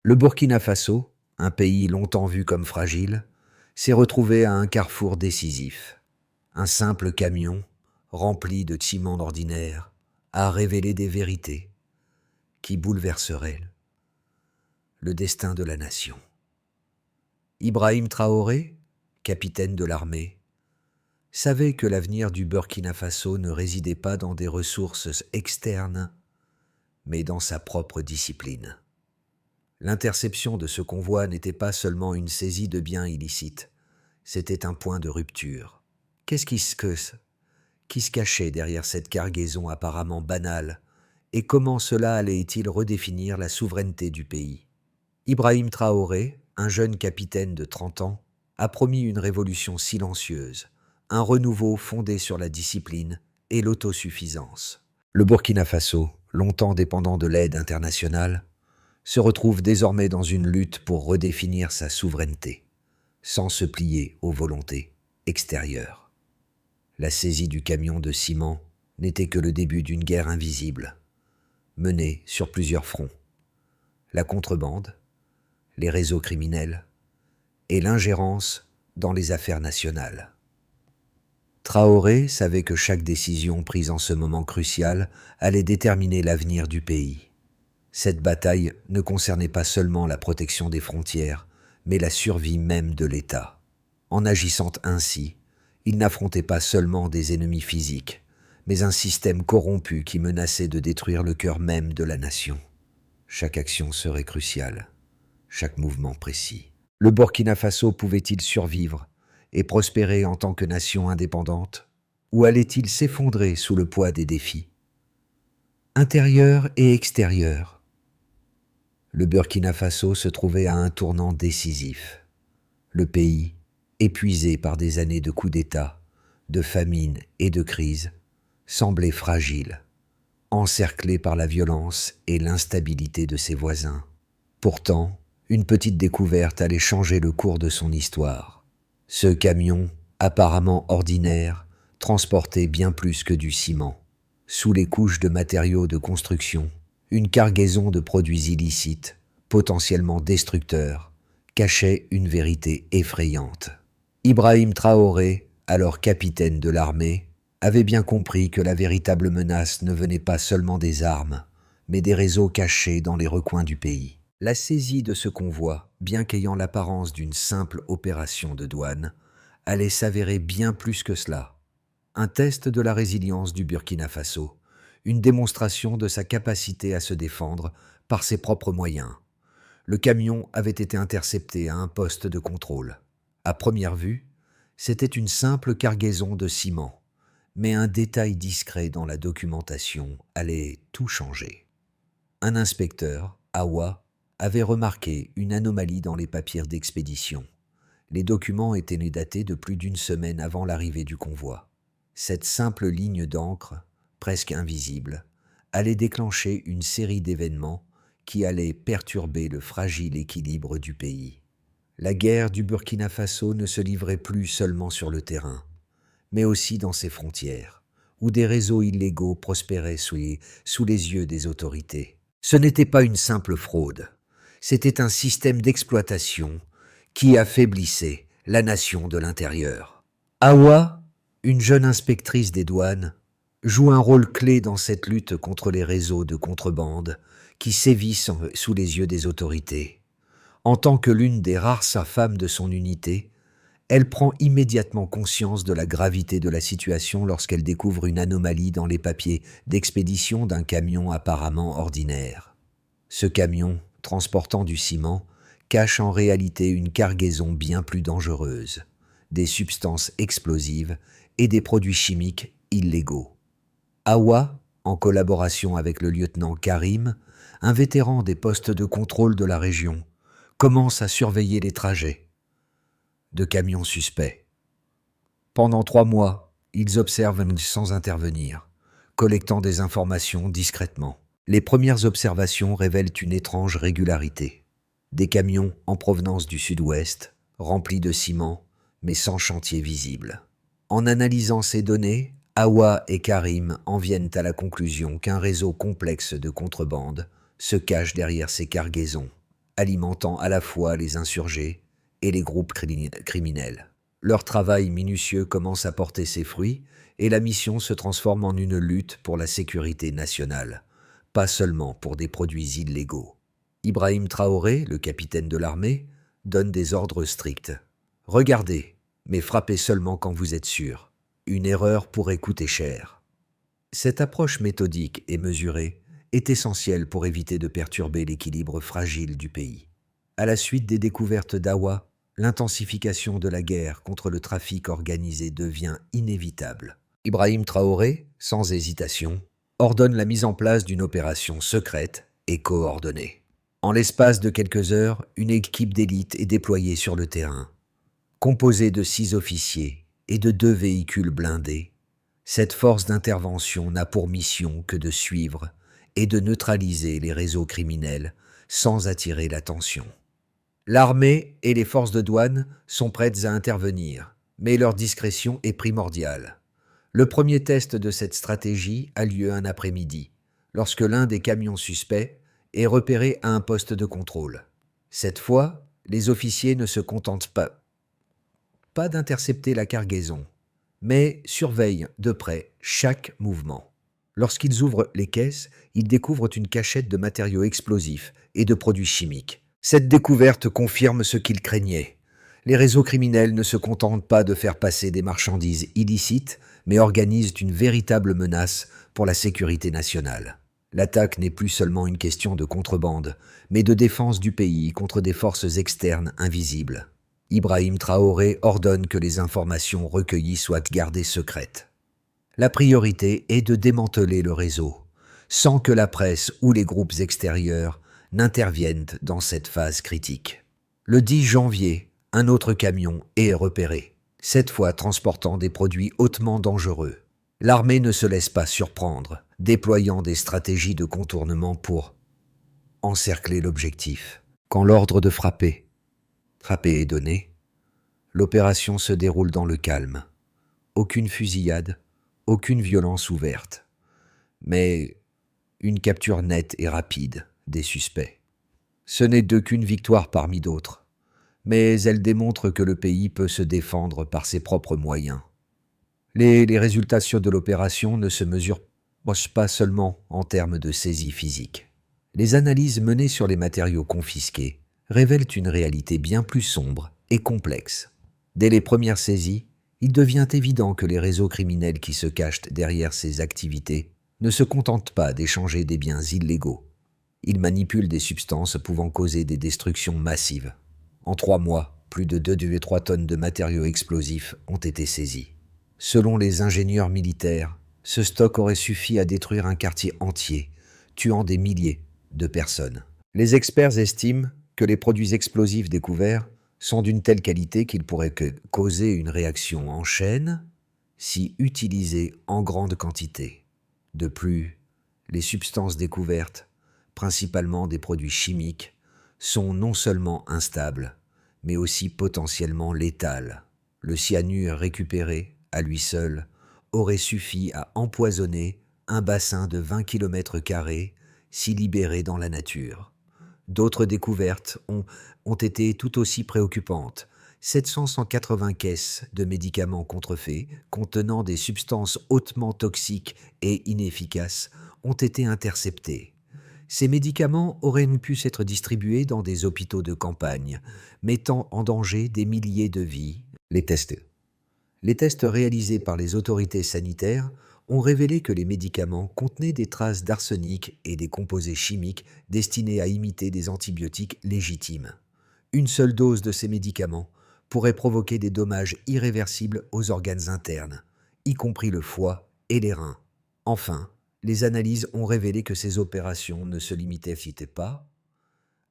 Le Burkina Faso, un pays longtemps vu comme fragile, s'est retrouvé à un carrefour décisif. Un simple camion, rempli de ciment ordinaire, a révélé des vérités qui bouleverseraient le destin de la nation. Ibrahim Traoré, capitaine de l'armée, savait que l'avenir du Burkina Faso ne résidait pas dans des ressources externes, mais dans sa propre discipline. L'interception de ce convoi n'était pas seulement une saisie de biens illicites, c'était un point de rupture. Qu'est-ce qui se cachait derrière cette cargaison apparemment banale, et comment cela allait-il redéfinir la souveraineté du pays? Ibrahim Traoré, un jeune capitaine de 30 ans, a promis une révolution silencieuse, un renouveau fondé sur la discipline et l'autosuffisance. Le Burkina Faso, longtemps dépendant de l'aide internationale, se retrouve désormais dans une lutte pour redéfinir sa souveraineté, sans se plier aux volontés extérieures. La saisie du camion de ciment n'était que le début d'une guerre invisible, menée sur plusieurs fronts. La contrebande, les réseaux criminels et l'ingérence dans les affaires nationales. Traoré savait que chaque décision prise en ce moment crucial allait déterminer l'avenir du pays. Cette bataille ne concernait pas seulement la protection des frontières, mais la survie même de l'État. En agissant ainsi, il n'affrontait pas seulement des ennemis physiques, mais un système corrompu qui menaçait de détruire le cœur même de la nation. Chaque action serait cruciale, chaque mouvement précis. Le Burkina Faso pouvait-il survivre et prospérer en tant que nation indépendante, ou allait-il s'effondrer sous le poids des défis intérieurs et extérieurs? Le Burkina Faso se trouvait à un tournant décisif. Le pays, épuisé par des années de coups d'État, de famine et de crise, semblait fragile, encerclé par la violence et l'instabilité de ses voisins. Pourtant, une petite découverte allait changer le cours de son histoire. Ce camion, apparemment ordinaire, transportait bien plus que du ciment. Sous les couches de matériaux de construction, une cargaison de produits illicites, potentiellement destructeurs, cachait une vérité effrayante. Ibrahim Traoré, alors capitaine de l'armée, avait bien compris que la véritable menace ne venait pas seulement des armes, mais des réseaux cachés dans les recoins du pays. La saisie de ce convoi, bien qu'ayant l'apparence d'une simple opération de douane, allait s'avérer bien plus que cela. Un test de la résilience du Burkina Faso, une démonstration de sa capacité à se défendre par ses propres moyens. Le camion avait été intercepté à un poste de contrôle. À première vue, c'était une simple cargaison de ciment, mais un détail discret dans la documentation allait tout changer. Un inspecteur, Awa, avait remarqué une anomalie dans les papiers d'expédition. Les documents étaient datés de plus d'une semaine avant l'arrivée du convoi. Cette simple ligne d'encre, presque invisible, allait déclencher une série d'événements qui allaient perturber le fragile équilibre du pays. La guerre du Burkina Faso ne se livrait plus seulement sur le terrain, mais aussi dans ses frontières, où des réseaux illégaux prospéraient sous les yeux des autorités. Ce n'était pas une simple fraude, c'était un système d'exploitation qui affaiblissait la nation de l'intérieur. Awa, une jeune inspectrice des douanes, joue un rôle clé dans cette lutte contre les réseaux de contrebande qui sévissent sous les yeux des autorités. En tant que l'une des rares femmes de son unité, elle prend immédiatement conscience de la gravité de la situation lorsqu'elle découvre une anomalie dans les papiers d'expédition d'un camion apparemment ordinaire. Ce camion, transportant du ciment, cache en réalité une cargaison bien plus dangereuse, des substances explosives et des produits chimiques illégaux. Awa, en collaboration avec le lieutenant Karim, un vétéran des postes de contrôle de la région, commence à surveiller les trajets de camions suspects. Pendant 3 mois, ils observent sans intervenir, collectant des informations discrètement. Les premières observations révèlent une étrange régularité. Des camions en provenance du sud-ouest, remplis de ciment, mais sans chantier visible. En analysant ces données, Awa et Karim en viennent à la conclusion qu'un réseau complexe de contrebande se cache derrière ces cargaisons, alimentant à la fois les insurgés et les groupes criminels. Leur travail minutieux commence à porter ses fruits et la mission se transforme en une lutte pour la sécurité nationale, pas seulement pour des produits illégaux. Ibrahim Traoré, le capitaine de l'armée, donne des ordres stricts. Regardez, mais frappez seulement quand vous êtes sûr. Une erreur pourrait coûter cher. Cette approche méthodique et mesurée est essentielle pour éviter de perturber l'équilibre fragile du pays. À la suite des découvertes d'Awa, l'intensification de la guerre contre le trafic organisé devient inévitable. Ibrahim Traoré, sans hésitation, ordonne la mise en place d'une opération secrète et coordonnée. En l'espace de quelques heures, une équipe d'élite est déployée sur le terrain. Composée de 6 officiers et de 2 véhicules blindés, cette force d'intervention n'a pour mission que de suivre et de neutraliser les réseaux criminels sans attirer l'attention. L'armée et les forces de douane sont prêtes à intervenir, mais leur discrétion est primordiale. Le premier test de cette stratégie a lieu un après-midi, lorsque l'un des camions suspects est repéré à un poste de contrôle. Cette fois, les officiers ne se contentent pas d'intercepter la cargaison, mais surveillent de près chaque mouvement. Lorsqu'ils ouvrent les caisses, ils découvrent une cachette de matériaux explosifs et de produits chimiques. Cette découverte confirme ce qu'ils craignaient. Les réseaux criminels ne se contentent pas de faire passer des marchandises illicites, mais organisent une véritable menace pour la sécurité nationale. L'attaque n'est plus seulement une question de contrebande, mais de défense du pays contre des forces externes invisibles. Ibrahim Traoré ordonne que les informations recueillies soient gardées secrètes. La priorité est de démanteler le réseau, sans que la presse ou les groupes extérieurs n'interviennent dans cette phase critique. Le 10 janvier, un autre camion est repéré, cette fois transportant des produits hautement dangereux. L'armée ne se laisse pas surprendre, déployant des stratégies de contournement pour encercler l'objectif. Quand l'ordre de frapper est donné, l'opération se déroule dans le calme. Aucune fusillade, aucune violence ouverte. Mais une capture nette et rapide des suspects. Ce n'est qu'une victoire parmi d'autres, mais elle démontre que le pays peut se défendre par ses propres moyens. Les résultats de l'opération ne se mesurent pas seulement en termes de saisie physique. Les analyses menées sur les matériaux confisqués révèlent une réalité bien plus sombre et complexe. Dès les premières saisies, il devient évident que les réseaux criminels qui se cachent derrière ces activités ne se contentent pas d'échanger des biens illégaux. Ils manipulent des substances pouvant causer des destructions massives. En 3 mois, plus de 2,3 tonnes de matériaux explosifs ont été saisis. Selon les ingénieurs militaires, ce stock aurait suffi à détruire un quartier entier, tuant des milliers de personnes. Les experts estiment que les produits explosifs découverts sont d'une telle qualité qu'ils pourraient causer une réaction en chaîne si utilisés en grande quantité. De plus, les substances découvertes, principalement des produits chimiques, sont non seulement instables, mais aussi potentiellement létales. Le cyanure récupéré, à lui seul, aurait suffi à empoisonner un bassin de 20 km² si libéré dans la nature. D'autres découvertes ont été tout aussi préoccupantes. 780 caisses de médicaments contrefaits contenant des substances hautement toxiques et inefficaces ont été interceptées. Ces médicaments auraient pu être distribués dans des hôpitaux de campagne, mettant en danger des milliers de vies. Les tests réalisés par les autorités sanitaires ont révélé que les médicaments contenaient des traces d'arsenic et des composés chimiques destinés à imiter des antibiotiques légitimes. Une seule dose de ces médicaments pourrait provoquer des dommages irréversibles aux organes internes, y compris le foie et les reins. Enfin, les analyses ont révélé que ces opérations ne se limitaient pas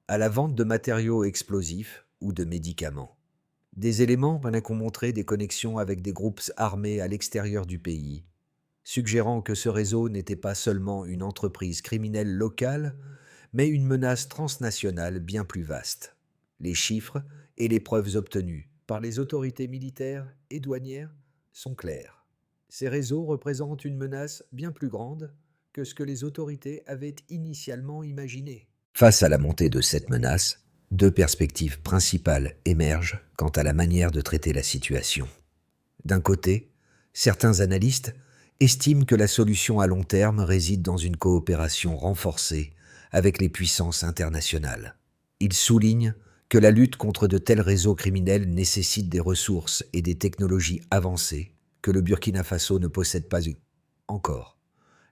à la vente de matériaux explosifs ou de médicaments. Des éléments ont montré des connexions avec des groupes armés à l'extérieur du pays, suggérant que ce réseau n'était pas seulement une entreprise criminelle locale, mais une menace transnationale bien plus vaste. Les chiffres et les preuves obtenues par les autorités militaires et douanières sont clairs. Ces réseaux représentent une menace bien plus grande que ce que les autorités avaient initialement imaginé. Face à la montée de cette menace, Deux perspectives principales émergent quant à la manière de traiter la situation. D'un côté, certains analystes estiment que la solution à long terme réside dans une coopération renforcée avec les puissances internationales. Ils soulignent que la lutte contre de tels réseaux criminels nécessite des ressources et des technologies avancées que le Burkina Faso ne possède pas encore.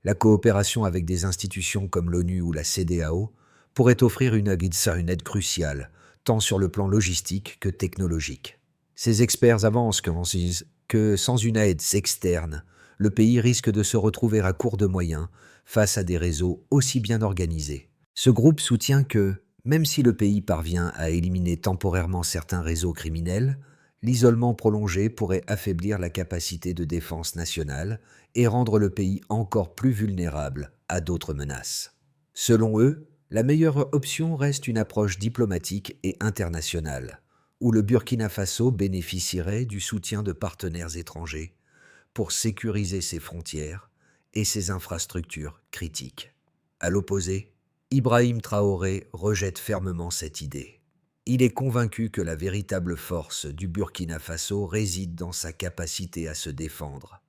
La coopération avec des institutions comme l'ONU ou la CEDEAO pourrait offrir une aide cruciale, tant sur le plan logistique que technologique. Ces experts avancent que sans une aide externe, le pays risque de se retrouver à court de moyens face à des réseaux aussi bien organisés. Ce groupe soutient que, même si le pays parvient à éliminer temporairement certains réseaux criminels, l'isolement prolongé pourrait affaiblir la capacité de défense nationale et rendre le pays encore plus vulnérable à d'autres menaces. Selon eux, la meilleure option reste une approche diplomatique et internationale, où le Burkina Faso bénéficierait du soutien de partenaires étrangers pour sécuriser ses frontières et ses infrastructures critiques. À l'opposé, Ibrahim Traoré rejette fermement cette idée. Il est convaincu que la véritable force du Burkina Faso réside dans sa capacité à se défendre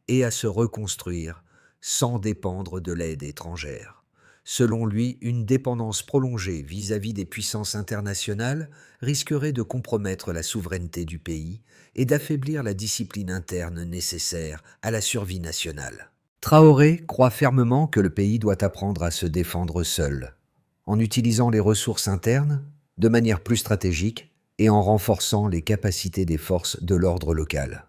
et à se reconstruire sans dépendre de l'aide étrangère. Selon lui, une dépendance prolongée vis-à-vis des puissances internationales risquerait de compromettre la souveraineté du pays et d'affaiblir la discipline interne nécessaire à la survie nationale. Traoré croit fermement que le pays doit apprendre à se défendre seul, en utilisant les ressources internes de manière plus stratégique et en renforçant les capacités des forces de l'ordre local.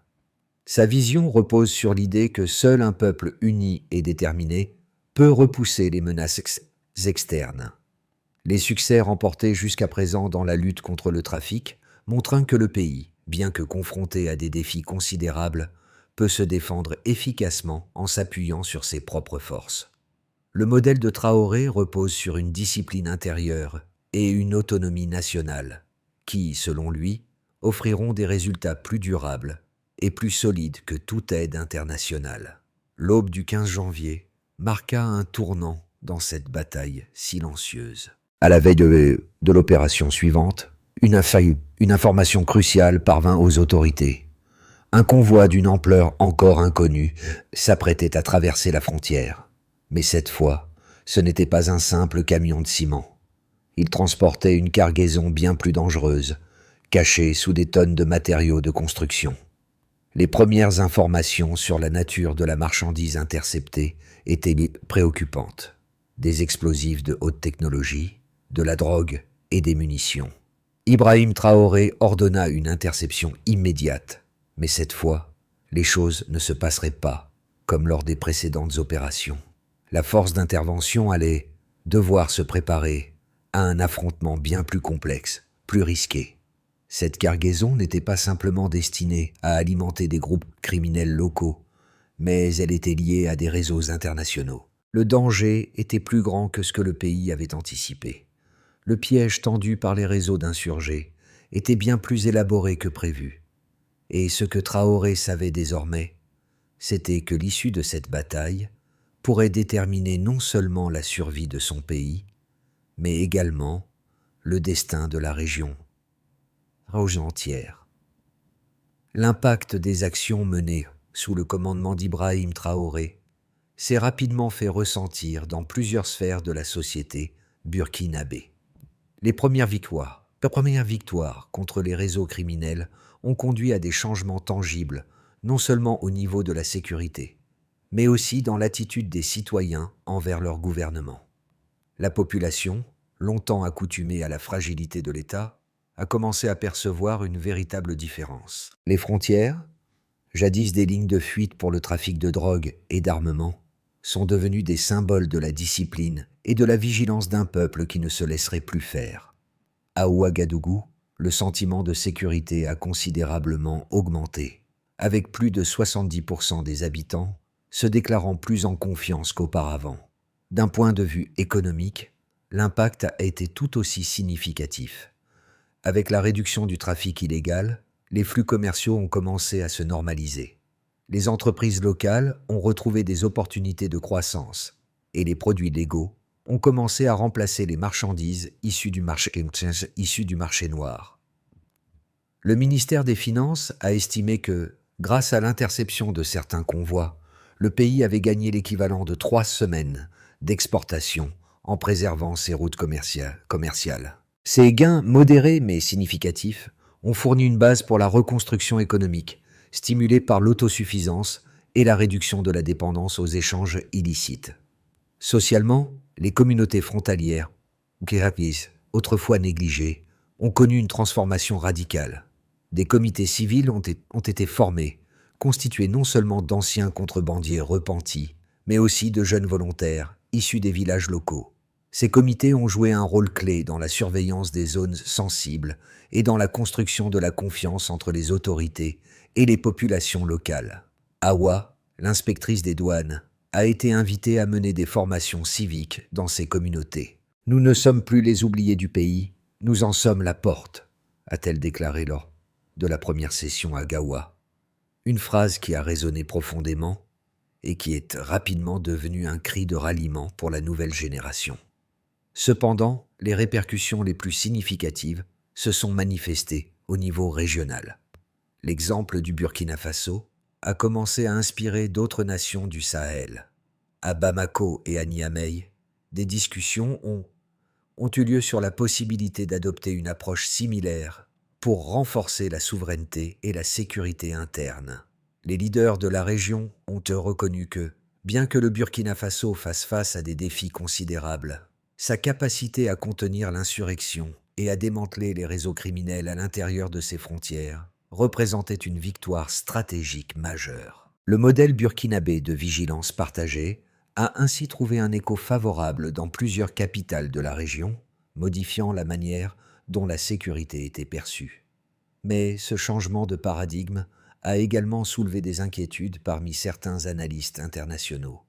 Sa vision repose sur l'idée que seul un peuple uni et déterminé peut repousser les menaces externes. Les succès remportés jusqu'à présent dans la lutte contre le trafic montrent que le pays, bien que confronté à des défis considérables, peut se défendre efficacement en s'appuyant sur ses propres forces. Le modèle de Traoré repose sur une discipline intérieure et une autonomie nationale qui, selon lui, offriront des résultats plus durables et plus solides que toute aide internationale. L'aube du 15 janvier marqua un tournant dans cette bataille silencieuse. À la veille de l'opération suivante, une information cruciale parvint aux autorités. Un convoi d'une ampleur encore inconnue s'apprêtait à traverser la frontière. Mais cette fois, ce n'était pas un simple camion de ciment. Il transportait une cargaison bien plus dangereuse, cachée sous des tonnes de matériaux de construction. Les premières informations sur la nature de la marchandise interceptée étaient préoccupantes. Des explosifs de haute technologie, de la drogue et des munitions. Ibrahim Traoré ordonna une interception immédiate, mais cette fois, les choses ne se passeraient pas comme lors des précédentes opérations. La force d'intervention allait devoir se préparer à un affrontement bien plus complexe, plus risqué. Cette cargaison n'était pas simplement destinée à alimenter des groupes criminels locaux, mais elle était liée à des réseaux internationaux. Le danger était plus grand que ce que le pays avait anticipé. Le piège tendu par les réseaux d'insurgés était bien plus élaboré que prévu. Et ce que Traoré savait désormais, c'était que l'issue de cette bataille pourrait déterminer non seulement la survie de son pays, mais également le destin de la région entière. L'impact des actions menées sous le commandement d'Ibrahim Traoré s'est rapidement fait ressentir dans plusieurs sphères de la société burkinabé. Les premières victoires contre les réseaux criminels ont conduit à des changements tangibles, non seulement au niveau de la sécurité, mais aussi dans l'attitude des citoyens envers leur gouvernement. La population, longtemps accoutumée à la fragilité de l'État, a commencé à percevoir une véritable différence. Les frontières, jadis des lignes de fuite pour le trafic de drogue et d'armement, sont devenues des symboles de la discipline et de la vigilance d'un peuple qui ne se laisserait plus faire. À Ouagadougou, le sentiment de sécurité a considérablement augmenté, avec plus de 70% des habitants se déclarant plus en confiance qu'auparavant. D'un point de vue économique, l'impact a été tout aussi significatif. Avec la réduction du trafic illégal, les flux commerciaux ont commencé à se normaliser. Les entreprises locales ont retrouvé des opportunités de croissance et les produits légaux ont commencé à remplacer les marchandises issues du marché noir. Le ministère des Finances a estimé que, grâce à l'interception de certains convois, le pays avait gagné l'équivalent de 3 semaines d'exportation en préservant ses routes commerciales. Ces gains modérés mais significatifs ont fourni une base pour la reconstruction économique, stimulée par l'autosuffisance et la réduction de la dépendance aux échanges illicites. Socialement, les communautés frontalières, autrefois négligées, ont connu une transformation radicale. Des comités civils ont été formés, constitués non seulement d'anciens contrebandiers repentis, mais aussi de jeunes volontaires issus des villages locaux. Ces comités ont joué un rôle clé dans la surveillance des zones sensibles et dans la construction de la confiance entre les autorités et les populations locales. Awa, l'inspectrice des douanes, a été invitée à mener des formations civiques dans ces communautés. « Nous ne sommes plus les oubliés du pays, nous en sommes la porte », a-t-elle déclaré lors de la première session à Gawa. Une phrase qui a résonné profondément et qui est rapidement devenue un cri de ralliement pour la nouvelle génération. Cependant, les répercussions les plus significatives se sont manifestées au niveau régional. L'exemple du Burkina Faso a commencé à inspirer d'autres nations du Sahel. À Bamako et à Niamey, des discussions ont eu lieu sur la possibilité d'adopter une approche similaire pour renforcer la souveraineté et la sécurité interne. Les leaders de la région ont reconnu que, bien que le Burkina Faso fasse face à des défis considérables, sa capacité à contenir l'insurrection et à démanteler les réseaux criminels à l'intérieur de ses frontières représentait une victoire stratégique majeure. Le modèle burkinabé de vigilance partagée a ainsi trouvé un écho favorable dans plusieurs capitales de la région, modifiant la manière dont la sécurité était perçue. Mais ce changement de paradigme a également soulevé des inquiétudes parmi certains analystes internationaux.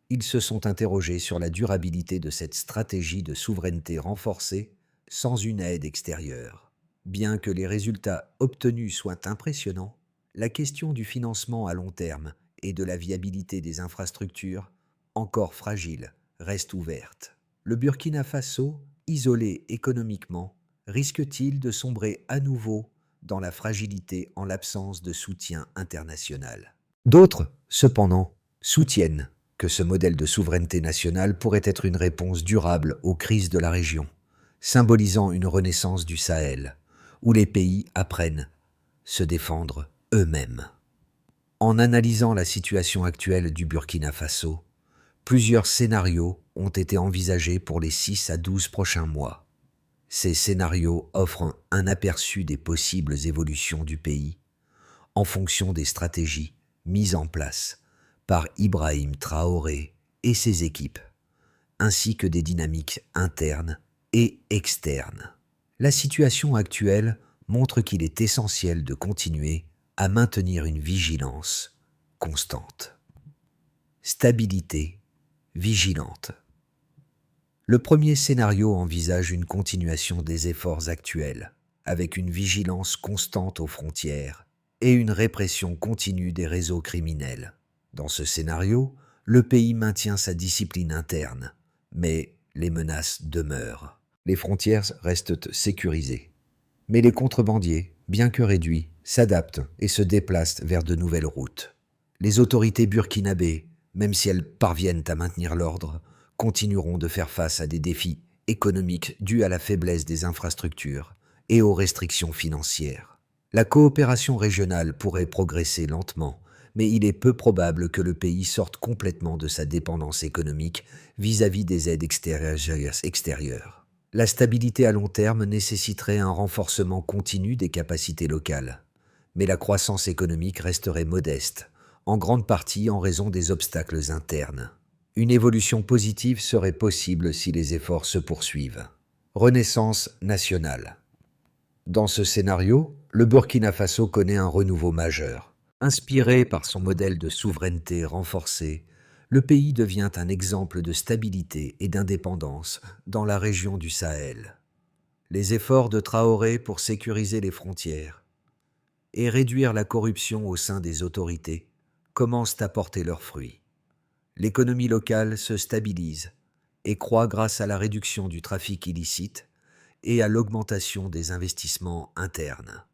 Ils se sont interrogés sur la durabilité de cette stratégie de souveraineté renforcée sans une aide extérieure. Bien que les résultats obtenus soient impressionnants, la question du financement à long terme et de la viabilité des infrastructures, encore fragiles, reste ouverte. Le Burkina Faso, isolé économiquement, risque-t-il de sombrer à nouveau dans la fragilité en l'absence de soutien international? D'autres, cependant, soutiennent que ce modèle de souveraineté nationale pourrait être une réponse durable aux crises de la région, symbolisant une renaissance du Sahel, où les pays apprennent à se défendre eux-mêmes. En analysant la situation actuelle du Burkina Faso, plusieurs scénarios ont été envisagés pour les 6 à 12 prochains mois. Ces scénarios offrent un aperçu des possibles évolutions du pays en fonction des stratégies mises en place par Ibrahim Traoré et ses équipes, ainsi que des dynamiques internes et externes. La situation actuelle montre qu'il est essentiel de continuer à maintenir une vigilance constante. Stabilité vigilante. Le premier scénario envisage une continuation des efforts actuels, avec une vigilance constante aux frontières et une répression continue des réseaux criminels. Dans ce scénario, le pays maintient sa discipline interne, mais les menaces demeurent. Les frontières restent sécurisées. Mais les contrebandiers, bien que réduits, s'adaptent et se déplacent vers de nouvelles routes. Les autorités burkinabées, même si elles parviennent à maintenir l'ordre, continueront de faire face à des défis économiques dus à la faiblesse des infrastructures et aux restrictions financières. La coopération régionale pourrait progresser lentement, mais il est peu probable que le pays sorte complètement de sa dépendance économique vis-à-vis des aides extérieures. La stabilité à long terme nécessiterait un renforcement continu des capacités locales, mais la croissance économique resterait modeste, en grande partie en raison des obstacles internes. Une évolution positive serait possible si les efforts se poursuivent. Renaissance nationale. Dans ce scénario, le Burkina Faso connaît un renouveau majeur. Inspiré par son modèle de souveraineté renforcée, le pays devient un exemple de stabilité et d'indépendance dans la région du Sahel. Les efforts de Traoré pour sécuriser les frontières et réduire la corruption au sein des autorités commencent à porter leurs fruits. L'économie locale se stabilise et croît grâce à la réduction du trafic illicite et à l'augmentation des investissements internes.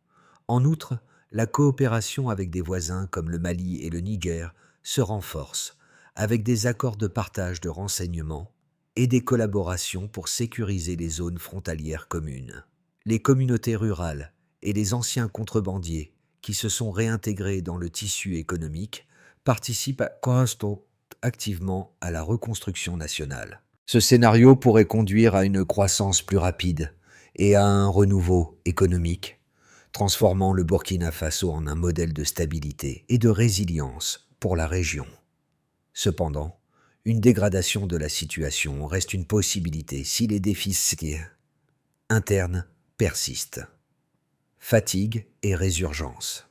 En outre, la coopération avec des voisins comme le Mali et le Niger se renforce, avec des accords de partage de renseignements et des collaborations pour sécuriser les zones frontalières communes. Les communautés rurales et les anciens contrebandiers qui se sont réintégrés dans le tissu économique participent activement à la reconstruction nationale. Ce scénario pourrait conduire à une croissance plus rapide et à un renouveau économique, transformant le Burkina Faso en un modèle de stabilité et de résilience pour la région. Cependant, une dégradation de la situation reste une possibilité si les déficits internes persistent. Fatigue et résurgence.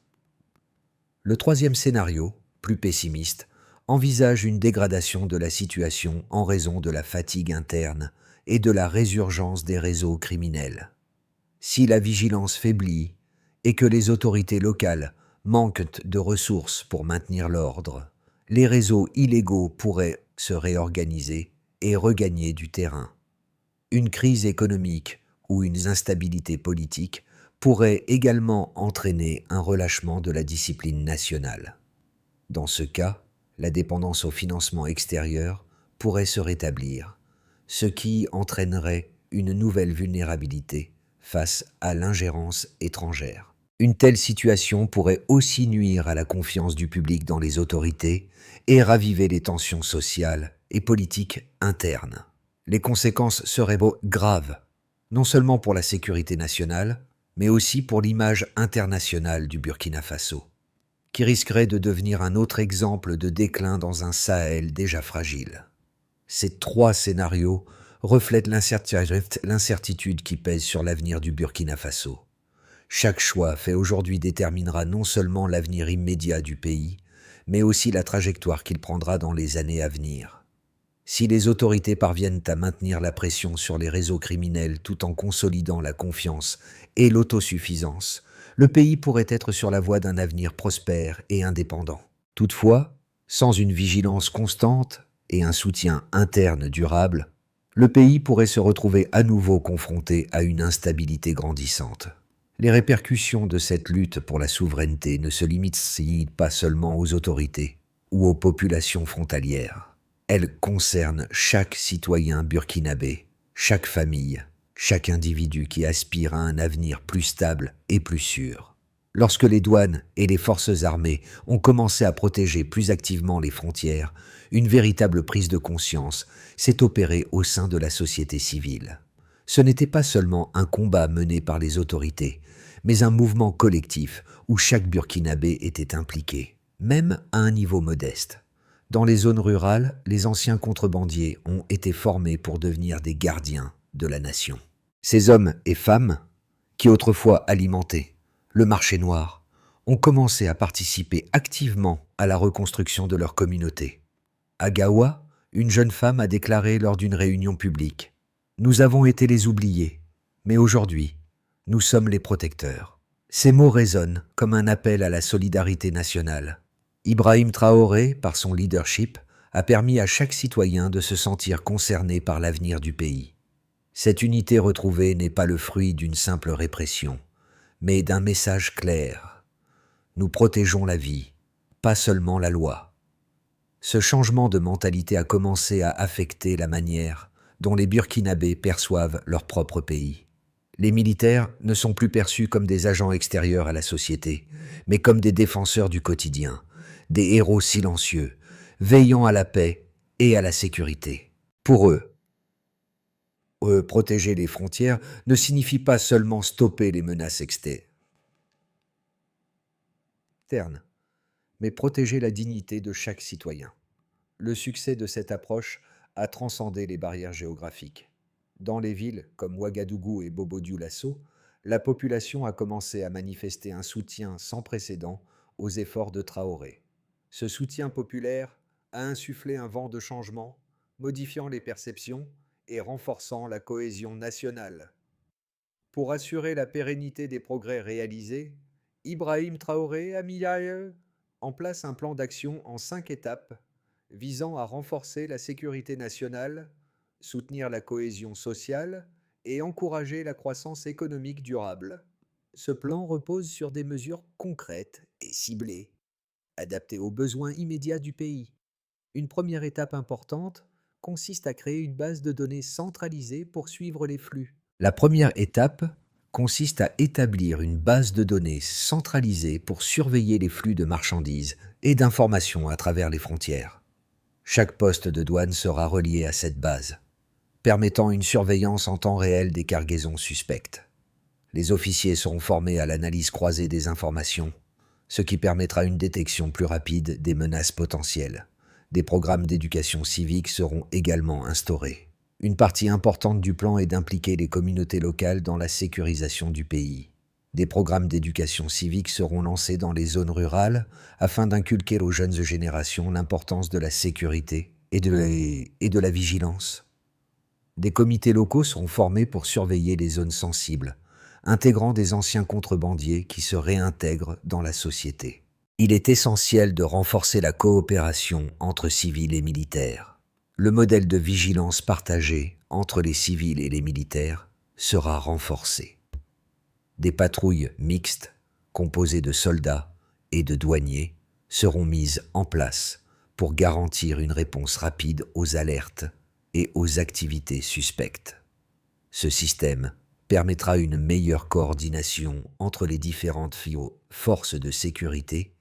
Le troisième scénario, plus pessimiste, envisage une dégradation de la situation en raison de la fatigue interne et de la résurgence des réseaux criminels. Si la vigilance faiblit et que les autorités locales manquent de ressources pour maintenir l'ordre, les réseaux illégaux pourraient se réorganiser et regagner du terrain. Une crise économique ou une instabilité politique pourrait également entraîner un relâchement de la discipline nationale. Dans ce cas, la dépendance au financement extérieur pourrait se rétablir, ce qui entraînerait une nouvelle vulnérabilité face à l'ingérence étrangère. Une telle situation pourrait aussi nuire à la confiance du public dans les autorités et raviver les tensions sociales et politiques internes. Les conséquences seraient graves, non seulement pour la sécurité nationale, mais aussi pour l'image internationale du Burkina Faso, qui risquerait de devenir un autre exemple de déclin dans un Sahel déjà fragile. Ces trois scénarios reflètent l'incertitude qui pèse sur l'avenir du Burkina Faso. Chaque choix fait aujourd'hui déterminera non seulement l'avenir immédiat du pays, mais aussi la trajectoire qu'il prendra dans les années à venir. Si les autorités parviennent à maintenir la pression sur les réseaux criminels tout en consolidant la confiance et l'autosuffisance, le pays pourrait être sur la voie d'un avenir prospère et indépendant. Toutefois, sans une vigilance constante et un soutien interne durable, le pays pourrait se retrouver à nouveau confronté à une instabilité grandissante. Les répercussions de cette lutte pour la souveraineté ne se limitent pas seulement aux autorités ou aux populations frontalières. Elles concernent chaque citoyen burkinabé, chaque famille, chaque individu qui aspire à un avenir plus stable et plus sûr. Lorsque les douanes et les forces armées ont commencé à protéger plus activement les frontières, une véritable prise de conscience s'est opérée au sein de la société civile. Ce n'était pas seulement un combat mené par les autorités, mais un mouvement collectif où chaque Burkinabé était impliqué, même à un niveau modeste. Dans les zones rurales, les anciens contrebandiers ont été formés pour devenir des gardiens de la nation. Ces hommes et femmes, qui autrefois alimentaient le marché noir, ont commencé à participer activement à la reconstruction de leur communauté. À Gawa, une jeune femme a déclaré lors d'une réunion publique : « Nous avons été les oubliés, mais aujourd'hui, nous sommes les protecteurs. » Ces mots résonnent comme un appel à la solidarité nationale. Ibrahim Traoré, par son leadership, a permis à chaque citoyen de se sentir concerné par l'avenir du pays. Cette unité retrouvée n'est pas le fruit d'une simple répression, mais d'un message clair. Nous protégeons la vie, pas seulement la loi. Ce changement de mentalité a commencé à affecter la manière dont les Burkinabés perçoivent leur propre pays. Les militaires ne sont plus perçus comme des agents extérieurs à la société, mais comme des défenseurs du quotidien, des héros silencieux, veillant à la paix et à la sécurité. Pour eux, protéger les frontières ne signifie pas seulement stopper les menaces externes, mais protéger la dignité de chaque citoyen. Le succès de cette approche a transcendé les barrières géographiques. Dans les villes comme Ouagadougou et Bobo-Dioulasso, la population a commencé à manifester un soutien sans précédent aux efforts de Traoré. Ce soutien populaire a insufflé un vent de changement, modifiant les perceptions et renforçant la cohésion nationale. Pour assurer la pérennité des progrès réalisés, Ibrahim Traoré a mis en place un plan d'action en 5 étapes visant à renforcer la sécurité nationale, soutenir la cohésion sociale et encourager la croissance économique durable. Ce plan repose sur des mesures concrètes et ciblées, adaptées aux besoins immédiats du pays. Une première étape importante consiste à créer une base de données centralisée pour suivre les flux. La première étape consiste à établir une base de données centralisée pour surveiller les flux de marchandises et d'informations à travers les frontières. Chaque poste de douane sera relié à cette base, permettant une surveillance en temps réel des cargaisons suspectes. Les officiers seront formés à l'analyse croisée des informations, ce qui permettra une détection plus rapide des menaces potentielles. Des programmes d'éducation civique seront également instaurés. Une partie importante du plan est d'impliquer les communautés locales dans la sécurisation du pays. Des programmes d'éducation civique seront lancés dans les zones rurales afin d'inculquer aux jeunes générations l'importance de la sécurité et de la vigilance. Des comités locaux seront formés pour surveiller les zones sensibles, intégrant des anciens contrebandiers qui se réintègrent dans la société. Il est essentiel de renforcer la coopération entre civils et militaires. Le modèle de vigilance partagée entre les civils et les militaires sera renforcé. Des patrouilles mixtes, composées de soldats et de douaniers, seront mises en place pour garantir une réponse rapide aux alertes et aux activités suspectes. Ce système permettra une meilleure coordination entre les différentes forces de sécurité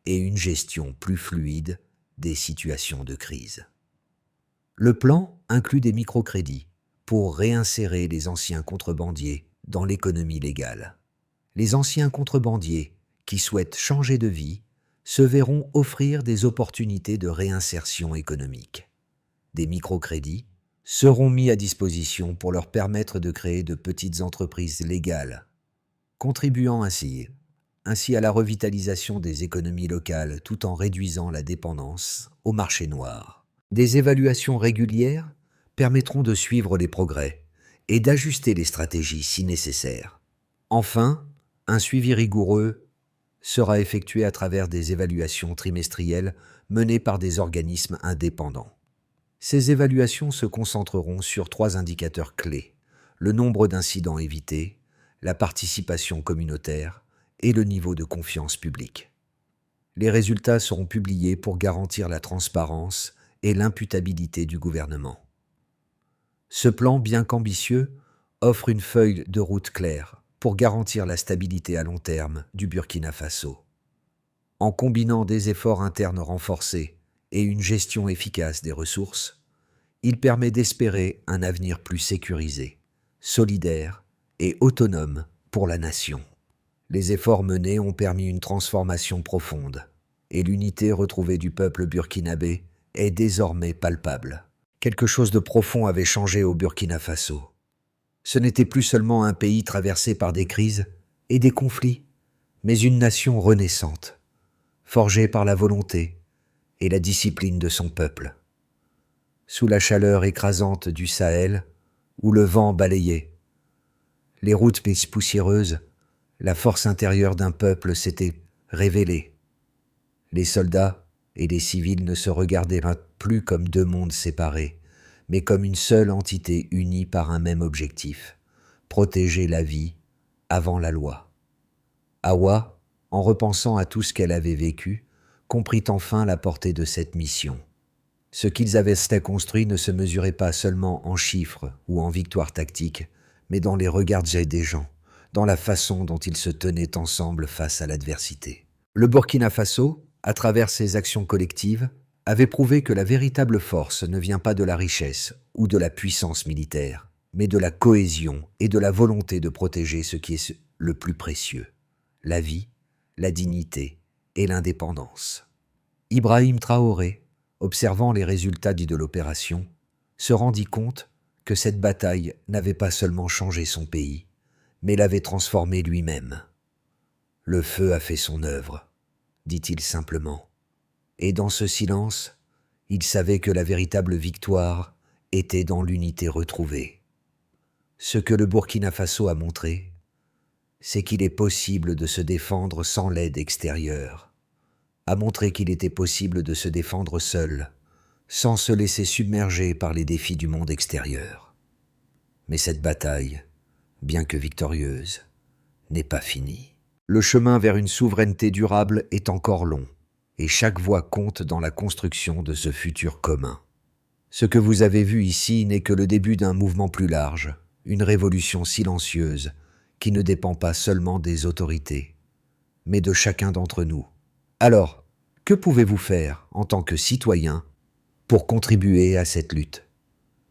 et une gestion plus fluide des situations de crise. Le plan inclut des microcrédits pour réinsérer les anciens contrebandiers dans l'économie légale. Les anciens contrebandiers qui souhaitent changer de vie se verront offrir des opportunités de réinsertion économique. Des microcrédits seront mis à disposition pour leur permettre de créer de petites entreprises légales, contribuant ainsi à la revitalisation des économies locales tout en réduisant la dépendance au marché noir. Des évaluations régulières permettront de suivre les progrès et d'ajuster les stratégies si nécessaire. Enfin, un suivi rigoureux sera effectué à travers des évaluations trimestrielles menées par des organismes indépendants. Ces évaluations se concentreront sur 3 indicateurs clés: le nombre d'incidents évités, la participation communautaire et le niveau de confiance publique. Les résultats seront publiés pour garantir la transparence et l'imputabilité du gouvernement. Ce plan, bien qu'ambitieux, offre une feuille de route claire pour garantir la stabilité à long terme du Burkina Faso. En combinant des efforts internes renforcés et une gestion efficace des ressources, il permet d'espérer un avenir plus sécurisé, solidaire et autonome pour la nation. Les efforts menés ont permis une transformation profonde, et l'unité retrouvée du peuple burkinabé est désormais palpable. Quelque chose de profond avait changé au Burkina Faso. Ce n'était plus seulement un pays traversé par des crises et des conflits, mais une nation renaissante, forgée par la volonté et la discipline de son peuple. Sous la chaleur écrasante du Sahel, où le vent balayait les routes poussiéreuses, la force intérieure d'un peuple s'était révélée. Les soldats et les civils ne se regardaient plus comme 2 mondes séparés, mais comme une seule entité unie par un même objectif: protéger la vie avant la loi. Awa, en repensant à tout ce qu'elle avait vécu, comprit enfin la portée de cette mission. Ce qu'ils avaient construit ne se mesurait pas seulement en chiffres ou en victoires tactiques, mais dans les regards des gens, dans la façon dont ils se tenaient ensemble face à l'adversité. Le Burkina Faso, à travers ses actions collectives, avait prouvé que la véritable force ne vient pas de la richesse ou de la puissance militaire, mais de la cohésion et de la volonté de protéger ce qui est le plus précieux: la vie, la dignité et l'indépendance. Ibrahim Traoré, observant les résultats de l'opération, se rendit compte que cette bataille n'avait pas seulement changé son pays, mais l'avait transformé lui-même. « Le feu a fait son œuvre », dit-il simplement. Et dans ce silence, il savait que la véritable victoire était dans l'unité retrouvée. Ce que le Burkina Faso a montré, c'est qu'il est possible de se défendre sans l'aide extérieure, a montré qu'il était possible de se défendre seul, sans se laisser submerger par les défis du monde extérieur. Mais cette bataille, bien que victorieuse, n'est pas finie. Le chemin vers une souveraineté durable est encore long, et chaque voix compte dans la construction de ce futur commun. Ce que vous avez vu ici n'est que le début d'un mouvement plus large, une révolution silencieuse qui ne dépend pas seulement des autorités, mais de chacun d'entre nous. Alors, que pouvez-vous faire en tant que citoyen pour contribuer à cette lutte?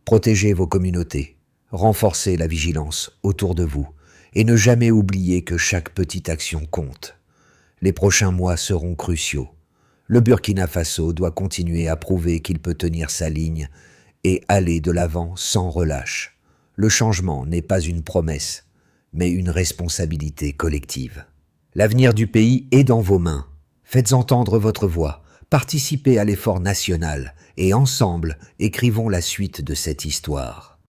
Protégez vos communautés, renforcez la vigilance autour de vous et ne jamais oublier que chaque petite action compte. Les prochains mois seront cruciaux. Le Burkina Faso doit continuer à prouver qu'il peut tenir sa ligne et aller de l'avant sans relâche. Le changement n'est pas une promesse, mais une responsabilité collective. L'avenir du pays est dans vos mains. Faites entendre votre voix, participez à l'effort national et ensemble, écrivons la suite de cette histoire.